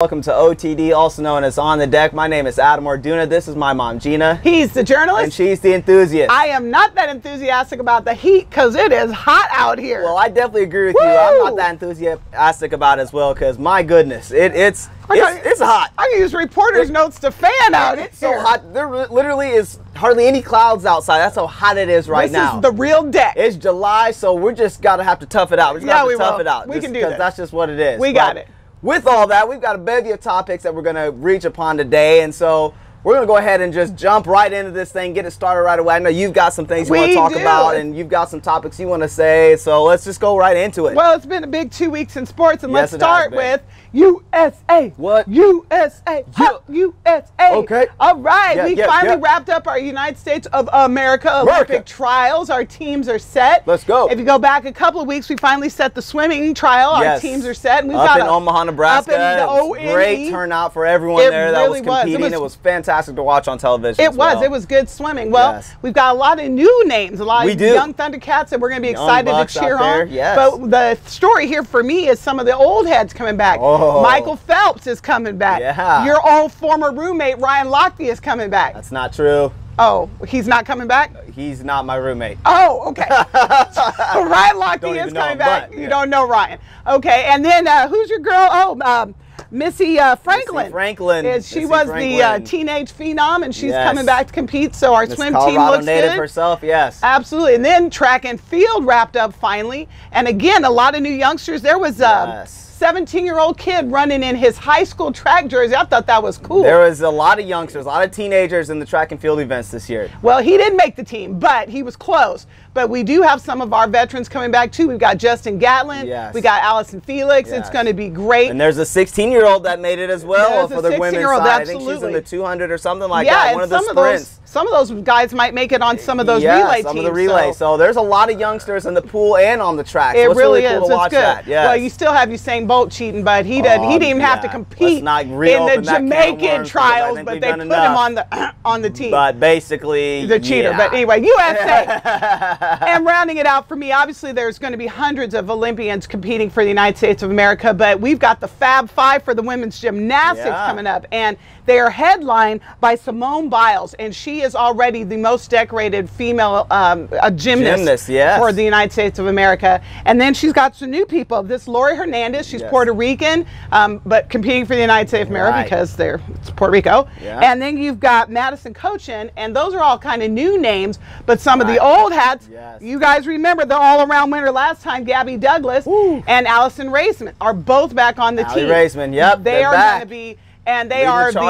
Welcome to OTD, also known as On the Deck. My name is Adam Orduna. This is my mom, Gina. He's the journalist. And she's the enthusiast. I am not that enthusiastic about the heat because it is hot out here. Well, I definitely agree with you. I'm not that enthusiastic about it as well because, my goodness, it's hot. I can use reporter's notes to fan out. It's so hot. There literally is hardly any clouds outside. That's how hot it is right now. This is the real deck. It's July, so we're just got to have to tough it out. We got to tough it out. We can do that. Because that's just what it is. We got it. With all that, we've got a bevy of topics that we're going to reach upon today, and so we're going to go ahead and just jump right into this thing, get it started right away. I know you've got some things you want to talk about, and you've got some topics you want to say, so let's just go right into it. Well, it's been a big 2 weeks in sports, and let's start with USA. What? USA. USA. Okay. All right. We finally wrapped up our United States of America Olympic trials. Our teams are set. Let's go. If you go back a couple of weeks, we finally set the swimming trial. Our teams are set. And we've up in Omaha, Nebraska. Up in the ONE. Great turnout for everyone there that was competing. It was fantastic to watch on television. It was good swimming. Well, we've got a lot of new names, a lot of young Thundercats that we're going to be excited to cheer on. But the story here for me is some of the old heads coming back. Michael Phelps is coming back. Your old former roommate, Ryan Lochte, is coming back. That's not true. Oh, he's not coming back? He's not my roommate. Oh, okay. So Ryan Lochte is coming back. You don't know Ryan. Okay, and then who's your girl? Oh, Missy Franklin. Missy Franklin. She was the teenage phenom, and she's coming back to compete, so our swim team looks native good. herself, yes. Absolutely. And then track and field wrapped up finally. And again, a lot of new youngsters. There was 17-year-old kid running in his high school track jersey. I thought that was cool. There was a lot of youngsters, a lot of teenagers in the track and field events this year. Well, he didn't make the team, but he was close. But we do have some of our veterans coming back too. We've got Justin Gatlin. We got Allison Felix. It's going to be great. And there's a 16-year-old that made it as well for the women's side. I think she's in the 200 or something like that. One of the sprints. Some of those guys might make it on some of those relay teams. Some of the relays. So there's a lot of youngsters in the pool and on the track. It so really is. Cool to watch that. Well, you still have Usain Bolt cheating, but he didn't even have to compete in the Jamaican trials, but they put him on the team. But basically, the cheater. But anyway, USA. And rounding it out for me, obviously there's going to be hundreds of Olympians competing for the United States of America, but we've got the Fab Five for the women's gymnastics coming up, and they are headlined by Simone Biles, and she is already the most decorated female gymnast for the United States of America. And then she's got some new people. This Lori Hernandez, she's Puerto Rican, but competing for the United States of America because it's Puerto Rico. And then you've got Madison Cochin, and those are all kind of new names, but some of the old hats, you guys remember the all-around winner last time, Gabby Douglas, and Allison Raceman are both back on the team. Raceman, they are going to be, and they are the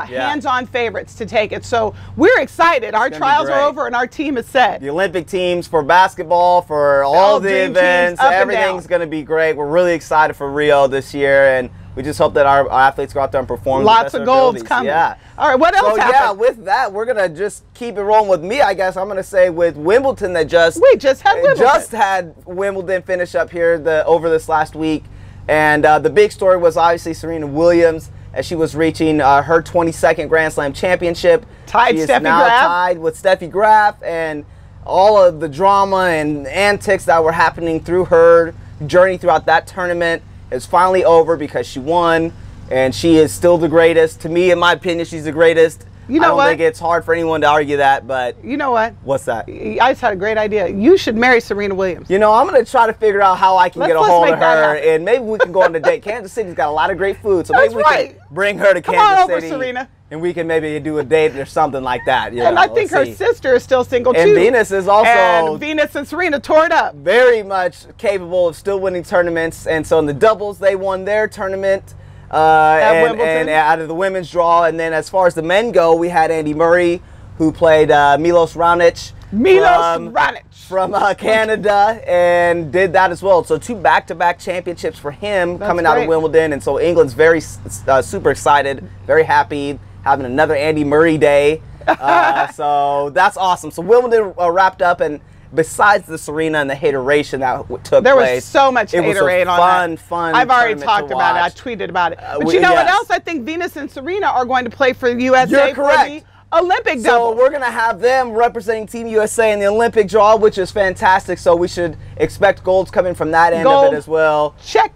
hands-on favorites to take it. So we're excited. Our trials are over and our team is set. The Olympic teams for basketball, for all the events, everything's going to be great. We're really excited for Rio this year, and we just hope that our athletes go out there and perform. Lots of golds coming. All right, what else happened? With that, we're going to just keep it rolling with me, I guess. I'm going to say with Wimbledon that we just had Wimbledon finish up here over this last week. And the big story was obviously Serena Williams as she was reaching her 22nd Grand Slam championship. She is now tied with Steffi Graf, and all of the drama and antics that were happening through her journey throughout that tournament is finally over because she won, and she is still the greatest. To me, in my opinion, she's the greatest. You know I don't think it's hard for anyone to argue that, but you know what? What's that? I just had a great idea. You should marry Serena Williams. You know, I'm going to try to figure out how I can get a hold of her, and maybe we can go on a date. Kansas City's got a lot of great food, so maybe we can bring her to Kansas City. Serena. And we can maybe do a date or something like that. And I think her sister is still single, too. And Venus is also... And Venus and Serena tore it up. Very much capable of still winning tournaments. And so in the doubles, they won their tournament. And out of the women's draw. And then as far as the men go, we had Andy Murray, who played Milos Raonic. From Canada, and did that as well. So 2 back-to-back championships for him coming out of Wimbledon. And so England's very super excited, very happy, having another Andy Murray day. So that's awesome. So Wimbledon wrapped up, and besides the Serena and the hateration that took place. There was so much haterade on that. Fun I've already talked about it. I tweeted about it. But you know what else? I think Venus and Serena are going to play for the USA. You're correct. Olympic double. So we're going to have them representing Team USA in the Olympic draw, which is fantastic. So we should expect golds coming from that end of it as well. Check.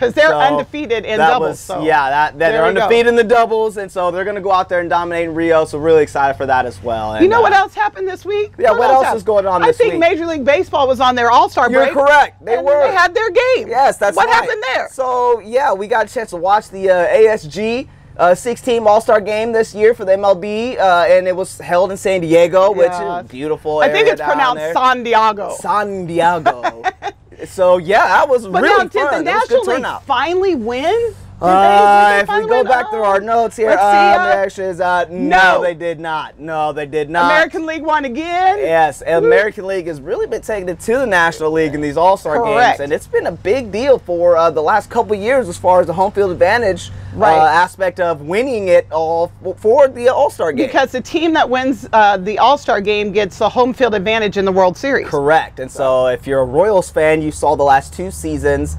because they're undefeated in doubles. They're undefeated in the doubles, and so they're going to go out there and dominate in Rio. So really excited for that as well. And, you know what else happened this week? Yeah, what else is going on this week? I think Major League Baseball was on their All-Star break. You're correct. They had their game. Yes, that's what right. happened there? So yeah, we got a chance to watch the ASG 6-team All-Star game this year for the MLB, and it was held in San Diego, which is beautiful. I think it's pronounced San Diego. San Diego. So yeah, that was really fun. Did the National League finally win? If we go back through our notes here, no, they did not. No, they did not. American League won again? Yes, American League has really been taking it to the National League in these All-Star games, and it's been a big deal for the last couple years as far as the home field advantage aspect of winning it all for the All-Star game. Because the team that wins the All-Star game gets the home field advantage in the World Series. Correct, and so if you're a Royals fan, you saw the last 2 seasons.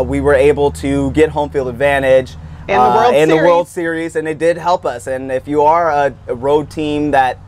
We were able to get home field advantage in the World Series, and it did help us. And if you are a road team that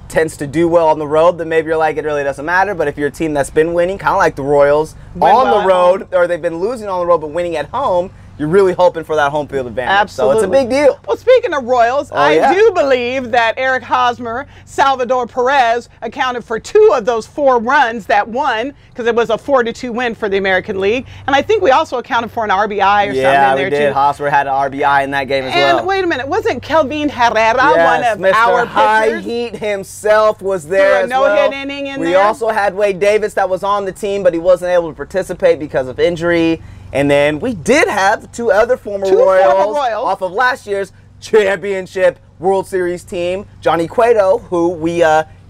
tends to do well on the road, then maybe you're like, it really doesn't matter. But if you're a team that's been winning, kind of like the Royals, on the road, or they've been losing on the road but winning at home, you're really hoping for that home field advantage. Absolutely. So it's a big deal. Well, speaking of Royals, I do believe that Eric Hosmer, Salvador Perez accounted for 2 of those 4 runs that won, because it was a 4-2 win for the American League. And I think we also accounted for an RBI or something in there, too. Yeah, we did. Hosmer had an RBI in that game as well. And wait a minute, wasn't Kelvin Herrera one of Mr. our High pitchers? Heat himself was there as well. No-hit inning in there. We also had Wade Davis that was on the team, but he wasn't able to participate because of injury. And then we did have 2 other former Royals off of last year's championship World Series team. Johnny Cueto, who we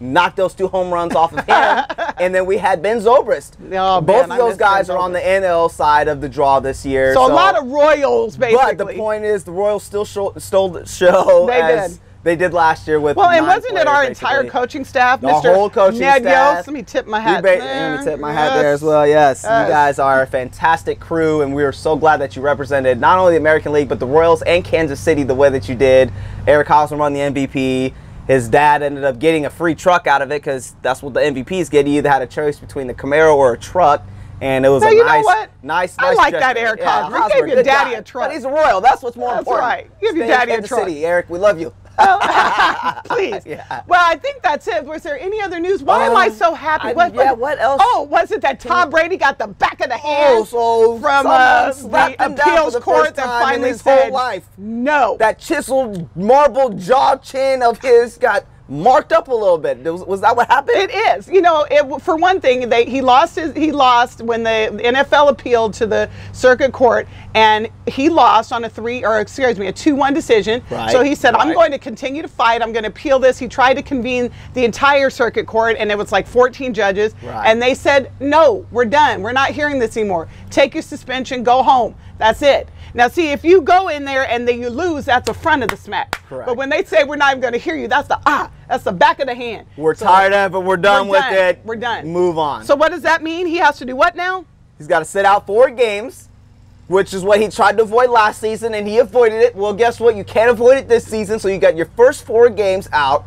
knocked those 2 home runs off of him. And then we had Ben Zobrist. Both of those guys are on the NL side of the draw this year. So a lot of Royals, basically. But the point is, the Royals still stole the show. They did last year with and wasn't it our entire coaching staff? The whole coaching staff. Let me tip my hat. Let me tip my hat there as well. Yes, you guys are a fantastic crew, and we are so glad that you represented not only the American League, but the Royals and Kansas City the way that you did. Eric Hosmer won the MVP. His dad ended up getting a free truck out of it, because that's what the MVPs get. You either had a choice between the Camaro or a truck. And it was nice. I like that, Eric Hosmer. He gave your daddy a truck. But he's a Royal. That's what's more important. That's right. Give your daddy a truck. City, Eric, we love you. Please. Well, I think that's it. Was there any other news? Why am I so happy? What else? Oh, was it that Tom Brady got the back of the hand from the appeals court that finally said no? That chiseled marble jaw chin of his got marked up a little bit. Was that what happened? It is. You know, for one thing, he lost when the NFL appealed to the circuit court, and he lost on a 2-1 decision. Right, so he said, I'm going to continue to fight. I'm going to appeal this. He tried to convene the entire circuit court, and it was like 14 judges, and they said, no, we're done. We're not hearing this anymore. Take your suspension, go home. That's it. Now, see, if you go in there and then you lose, that's the front of the smack. Correct. But when they say we're not even going to hear you, that's the back of the hand. We're tired of it. We're done with it. We're done. Move on. So what does that mean? He has to do what now? He's got to sit out 4 games, which is what he tried to avoid last season, and he avoided it. Well, guess what? You can't avoid it this season, so you got your first 4 games out.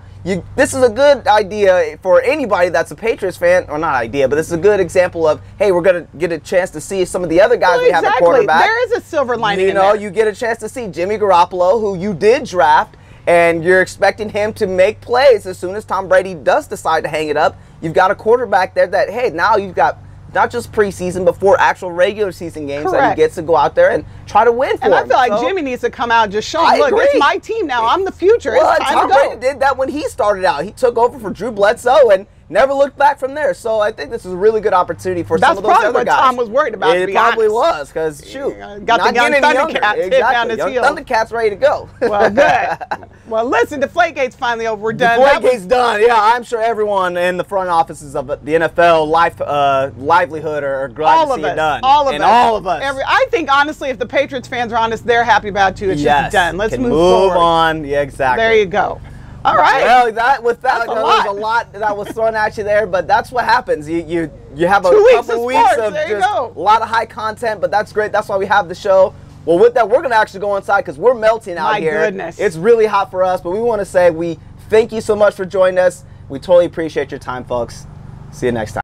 This is a good idea for anybody that's a Patriots fan, or not idea, but this is a good example of, hey, we're going to get a chance to see some of the other guys we have at quarterback. There is a silver lining in there. You get a chance to see Jimmy Garoppolo, who you did draft, and you're expecting him to make plays as soon as Tom Brady does decide to hang it up. You've got a quarterback there that, hey, now you've got not just preseason, but 4 actual regular season games that he gets to go out there and try to win for him. And I feel like Jimmy needs to come out and just show him, look, it's my team now. I'm the future. Well, it's time to go. Tom Brady did that when he started out. He took over for Drew Bledsoe and never looked back from there. So I think this is a really good opportunity for some of those other guys. That's probably what Tom was worried about, It probably was, because, shoot, got the young Thundercats down his heels. Thundercats ready to go. Well, good. Well, listen, Deflategate's finally over. We're done. Deflategate's done. Yeah, I'm sure everyone in the front offices of the NFL livelihood are glad to see it done. All of us. All of us. I think, honestly, if the Patriots fans are honest, they're happy about it, too. It's just done. Let's move forward. Move on. Yeah, exactly. There you go. All right. Well, there was a lot that was thrown at you there, but that's what happens. You have a couple weeks of just a lot of high content, but that's great. That's why we have the show. Well, with that, we're going to actually go inside because we're melting out here. My goodness. It's really hot for us, but we want to say we thank you so much for joining us. We totally appreciate your time, folks. See you next time.